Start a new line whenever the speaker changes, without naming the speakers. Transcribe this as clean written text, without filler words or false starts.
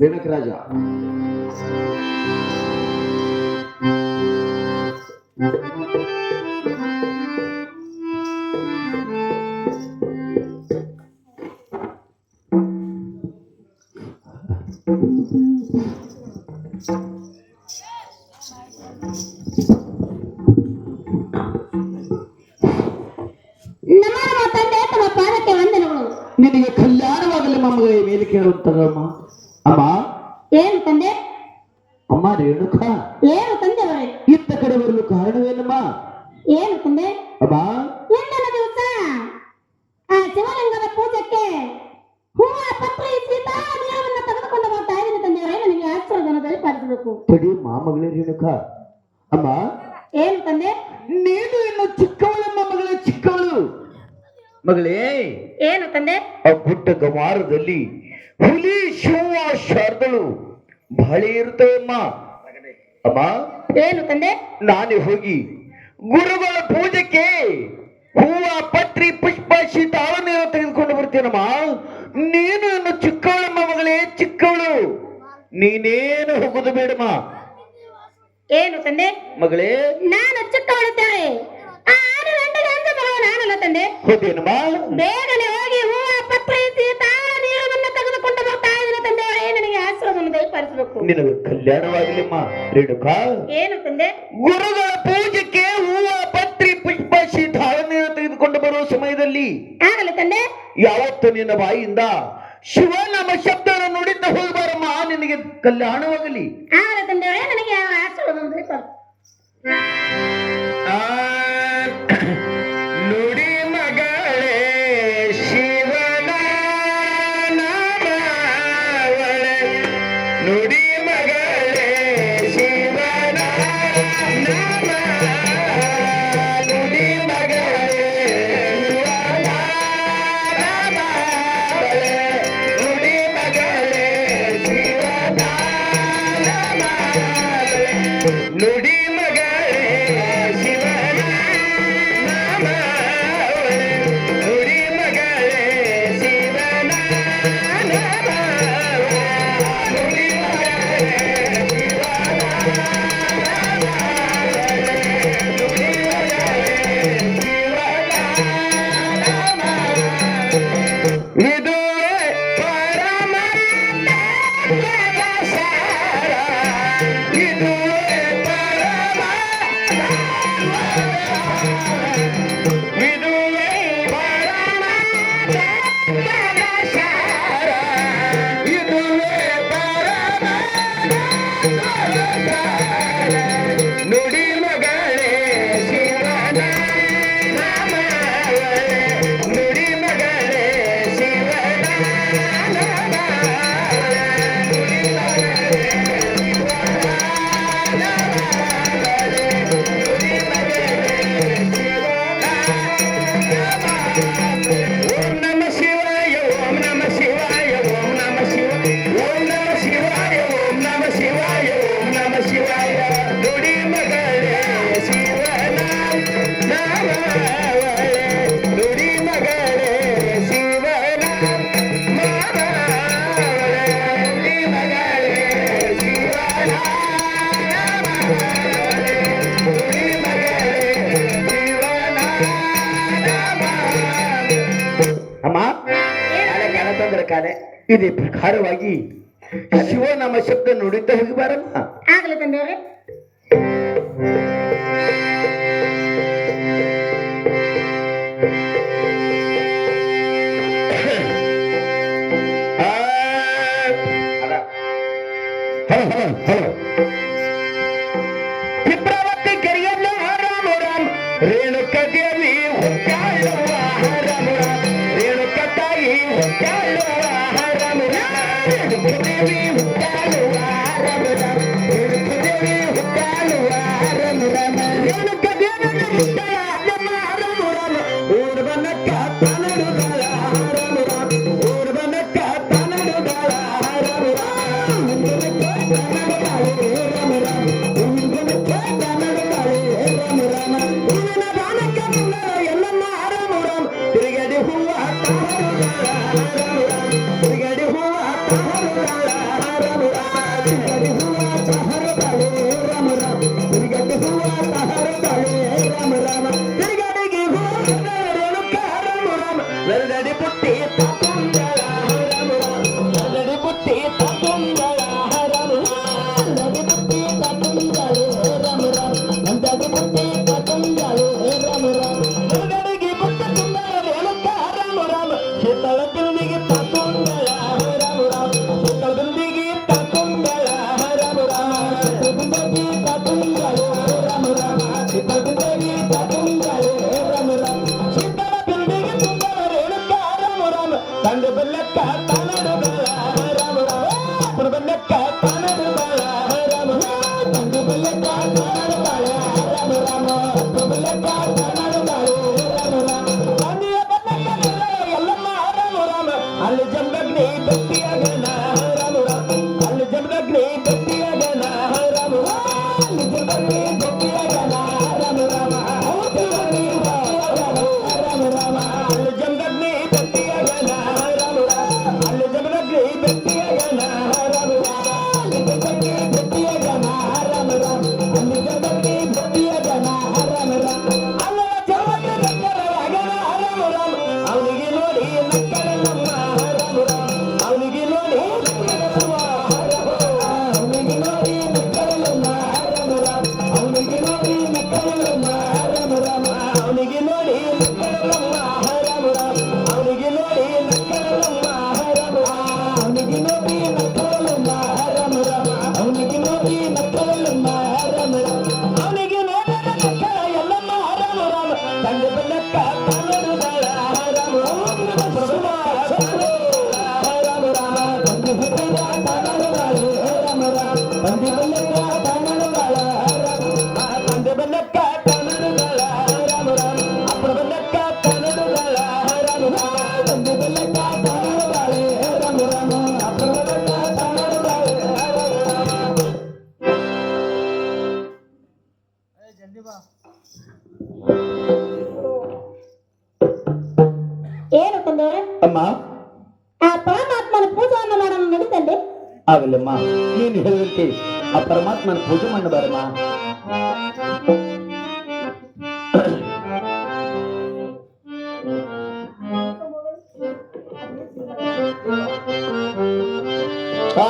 ರೇಣುಕರಾಜ ನಿನಗೆ ಕಲ್ಯಾಣವಾಗಲಿ ಮಮ್ಮಗಳ ಮೇಲೆ ಕೇಳುವಂತದಮ್ಮ. ಅಮ್ಮ
ಏನು ತಂದೆ?
ಅಮ್ಮ ರೇಣುಕ
ಏನು ತಂದೆ ಅವರೇ?
ಇತ್ತ ಕಡೆ ಬರಲು ಕಾರಣವೇನಮ್ಮ?
ಏನು ತಂದೆ?
ಅಮ್ಮ
ಎಂದನ ದಿವಸ ಆ ಶಿವಲಿಂಗದ ಪೂಜೆಗೆ ಹೂವ ಪತ್ರಿ ಸೀತಾ ನೀರನ್ನು ತೆಗೆದುಕೊಂಡು ಬರ್ತಾ ಇದ್ದೀನಿ ತಂದೆಯವರೇ. ನನಗೆ ಆಶೀರ್ವಾದದಲ್ಲಿ ಪಾಲಿಸಬೇಕು.
ತಡಿ ಮಾಮಗಳೇ ರೇಣುಕ. ಅಮ್ಮ
ಏನು ತಂದೆ?
ನೀನು ಇನ್ನು ಚಿಕ್ಕವಳಮ್ಮ ಮಗಳೇ, ಚಿಕ್ಕವಳು ಮಗಳೇ.
ಏನು ತಂದೆ?
ಆ ಗುಡ್ಡ ಗಮಾರದಲ್ಲಿ ಹುಲಿ ಶಿವ ಶಾರ್ದಳು ಬಹಳ ಇರ್ತವಮ್ಮ. ಅಮ್ಮ
ಏನು ತಂದೆ?
ನಾನು ಹೋಗಿ ಗುರುಗಳ ಪೂಜೆಗೆ ಹೂವ ಪತ್ರಿ ಪುಷ್ಪ ಶೀತಾಳನ್ನು ತೆಗೆದುಕೊಂಡು ಬರ್ತೀನಮ್ಮ. ನೀನು ಇನ್ನು ಚಿಕ್ಕವಳಮ್ಮ ಮಗಳೇ, ಚಿಕ್ಕವಳು. ನೀನೇನು ಹೋಗುದು ಬೇಡಮ್ಮ.
ಏನು ತಂದೆ?
ಮಗಳೇ
ನಾನು ಚಿಕ್ಕವಳಿದ್ದೇನೆ. ನಾನಲ್ಲ ತಂದೆ.
ಹೋದೇನಮ್ಮ?
ಬೇಗನೆ ಹೋಗಿ ಹೂವ ಪತ್ರಿ ಸೀತಾ ನೀರನ್ನು ತೆಗೆದುಕೊಂಡು ಬರ್ತಾ ಇದ್ದೀನಿ ತಂದೆಯವರೇ. ನನಗೆ ಆಶೀರ್ವಾದವನ್ನು ದಯಪಾಲಿಸಬೇಕು.
ನಿನಗೆ ಕಲ್ಯಾಣವಾಗಲಿಮ್ಮ ರೇಣುಕಾ.
ಏನು ತಂದೆ?
ಗುರುಗಳ ಪೂಜೆಗೆ ಹೂವ ಪತ್ರಿ ಪುಷ್ಪ ಶೀತಾಳನ್ನು ತೆಗೆದುಕೊಂಡು ಬರುವ ಸಮಯದಲ್ಲಿ
ಆಗಲಿ ತಂದೆ.
ಯಾವತ್ತು ನಿನ್ನ ಬಾಯಿಯಿಂದ ಶಿವನಾಮ ಶಬ್ದವನ್ನು ನುಡಿತ ಹೋಗಬಾರಮ್ಮ. ನಿನಗೆ ಕಲ್ಯಾಣವಾಗಲಿ.
ಆಗಲಿ ತಂದೆಯವರೇ, ನನಗೆ ಆಶೀರ್ವಾದವನ್ನು ದಯಪಾಲಿಸು.
ನುಡಿ ಮಗಳೇ ಶಿವನ ನಾಮವಳೆ, ನುಡಿ ಮಗಳೇ ಶಿವನ ನಾಮ, ನುಡಿ ಮಗಳೇ ಶಿವನ ನಾಮವಳೆ, ನುಡಿ ಮಗಳೇ ಶಿವನ ನಾಮವಳೆ, ನುಡಿ ಮಗಳೇ ಪ್ರಕಾರ ಇದೇ ಪ್ರಕಾರವಾಗಿ ಶಿವನಾಮ ಶಬ್ದ ನುಡಿತಾ ಹೋಗಿ ಬಾರಮ್ಮ.
ಆಗಲಿ ತಂದೆಯವರೇ.
ಚಿತ್ರಾವತಿ ಕೆರೆಯಲ್ಲ ರಾಮ ರಾಮ ರೇಣುಕ ದೇವಿ ರಾಮ ರಾಮ ರೇಣುಕ ತಾಯಿ ರಾಮ ರೇಣುಕ ದೇವಿ ರಾಮ ರಾಮ ರೇಣುಕ ದೇವಿ ರಾಮ ರಾಮ ರೇಣುಕ ದೇವಿ ರಾಮ ರಾಮ ಓಡ್ ಬನ್ನಕ್ಕ ತನಡುಗಳ ರಾಮ ರಾಮ ಓಡ್ ಬನ್ನಕ್ಕ ತನಡುಗಳ ರಾಮ ತಿರುಗಡಿ ಹೂವ ತಿರುಗಡಿ ಹೂವ ತಿರುಗಡಿ ಹೂವ ರಾಮ ರಾಮ ತಿರುಗಡಿ ಹೂವ ರಾಮ ರಾಮ ತಿರುಗಡಿಗೆ ಹೂವ ರೇಣುಕ ರಾಮ ರಾಮ ನರಡಿ ಪುಟ್ಟಿ ತಕೊಂಡಳ ರಾಮ ರಾಮ ನರಡಿ ಪುಟ್ಟಿ ತಕೊಂಡಳ ರಾಮ ನರಡಿ ಪುಟ್ಟಿ ತಕೊಂಡಳು ರಾಮ ರಾಮ ನಂದಡಿ ಪುಟ್ಟಿ ತಕೊಂಡಳು ರಾಮ ರಾಮ ನರಡಿಗೆ ಪುಟ್ಟ ಸುಂದರ ರೇಣುಕ ರಾಮ ರಾಮ ಶೀತಳ ಬಿಂದಿಗೆ ತಕೊಂಡಳ ರಾಮ ರಾಮ ಶೀತಳ ಬಿಂದಿಗೆ ತಕೊಂಡಳ ರಾಮ ರಾಮ ಬಿಂದಿಗೆ ತಕೊಂಡಳು ರಾಮ ರಾಮ ಶೀತಳ ಬಿಂದಿಗೆ ತಕೊಂಡಳು ರಾಮ ರಾಮ ಶೀತಳ ಬಿಂದಿಗೆ ಸುಂದರ ರೇಣುಕ ರಾಮ ರಾಮ ಕಂಡು ಬೆಲ್ಲಕ್ಕ ತನಡುಗಳ ರಾಮ ರಾಮ ಬೆಲ್ಲಕ್ಕ ತನಡುಗಳ ರಾಮ ಕಂಡು ಬೆಲ್ಲಕ್ಕ ತನಡುಗಳ ರಾಮ ರಾಮ ಬೆಲ್ಲಕ್ಕ ತನಡುಗಳ ರಾಮ ರಾಮ ಅಂದಿಯ ಬೆಲ್ಲಕ್ಕ ಎಲ್ಲಮ್ಮ ರಾಮ ರಾಮ ಅಲ್ಲಿ ಜಂಬಗ್ನಿ ಬೆಟ್ಟಿಯಾಗನ ರಾಮ ರಾಮ ಅಲ್ಲಿ ಜಂಬಗ್ನಿ ಬೆಟ್ಟಿಯಾಗನ ರಾಮ ಅಲ್ಲಿ ಜಂಬಗ್ನಿ ಬೆಟ್ಟಿಯಾಗನ ರಾಮ ರಾಮ ರಾಮ ರಾಮ ಅಲ್ಲಿ ಜಂಬಗ್ನಿ ಬೆಟ್ಟಿಯಾಗನ ರಾಮ ರಾಮ ಅಲ್ಲಿ ಜಂಬಗ್ನಿ ಬೆಟ್ಟಿಯಾಗನ ರಾಮ ರಾಮ ಅಲ್ಲಿ ಜಂಬಗ್ನಿ ಬೆಟ್ಟಿಯಾಗನ ರಾಮ ರಾಮ ಅಲ್ಲಿ ಜಂಬಗ್ನಿ ಬೆಟ್ಟಿಯಾಗನ ರಾಮ ರಾಮ ಅಲ್ಲ ಜಂಬಗ್ನಿ ಬೆಟ್ಟರಾಗನ ರಾಮ ರಾಮ ಅವನಿಗೆ ನೋಡಿ ನಕ್ಕಳಮ್ಮ ರಾಮ ರಾಮ ಅವನಿಗೆ ನೋಡಿ ನಕ್ಕಳಮ್ಮ ಅವನಿಗೆ ನೋಡಿ ನಕ್ಕಳಮ್ಮ ರಾಮ ರಾಮ ಅವನಿಗೆ ನೋಡಿ ನಕ್ಕಳಮ್ಮ ರಾಮ ರಾಮ ಅವನಿಗೆ ನೋಡಿ ನಕ್ಕಳಮ್ಮ ರಾಮ ರಾಮ ಅವನಿಗೆ ನೋಡಿ ನಕ್ಕಳಮ್ಮ ರಾಮ ರಾಮ ಅವನಿಗೆ ನೋಡಿ ನಕ್ಕಳಮ್ಮ ರಾಮ ರಾಮ ಅವನಿಗೆ ನೋಡಿ ನಕ್ಕಳಮ್ಮ ರಾಮ ರಾಮ ಅವನಿಗೆ ನೋಡಿ ನಕ್ಕಳ ಎಲ್ಲಮ್ಮ ರಾಮ ರಾಮ ಕಂಡು ಬೆಲ್ಲಕ್ಕ ತನಡುಗಳ ರಾಮ ರಾಮ ರಾಮ ಕಂಡು ಬೆಲ್ಲಕ್ಕ ತನಡುಗಳ ರಾಮ ರಾಮ ಕಂಡು ಬೆಲ್ಲಕ್ಕ ತನಡುಗಳ ರಾಮ ಕಂಡು ಬೆಲ್ಲಕ್ಕ ತನಡುಗಳ ರಾಮ ರಾಮ ಅಪ್ಪರ ಬೆಲ್ಲಕ್ಕ ತನಡುಗಳ ರಾಮ ರಾಮ ಕಂಡು ಬೆಲ್ಲಕ್ಕ ತನಡುಗಳ ರಾಮ ರಾಮ ಅಪ್ಪರ ಬೆಲ್ಲಕ್ಕ ತನಡುಗಳ ರಾಮ ರಾಮ
ಏನು ತಂದೆಯವರೇ?
ಅಮ್ಮ
ಆ ಪರಮಾತ್ಮನ ಪೂಜೆಯನ್ನು ಮಾಡೋಣ ನಡೀತಂದೆ.
ಆಗಲಮ್ಮ ನೀನು ಹೇಳಿದಂತೆ ಆ ಪರಮಾತ್ಮನ ಪೂಜೆ ಮಾಡಿ ಬಾರಮ್ಮ. ಆ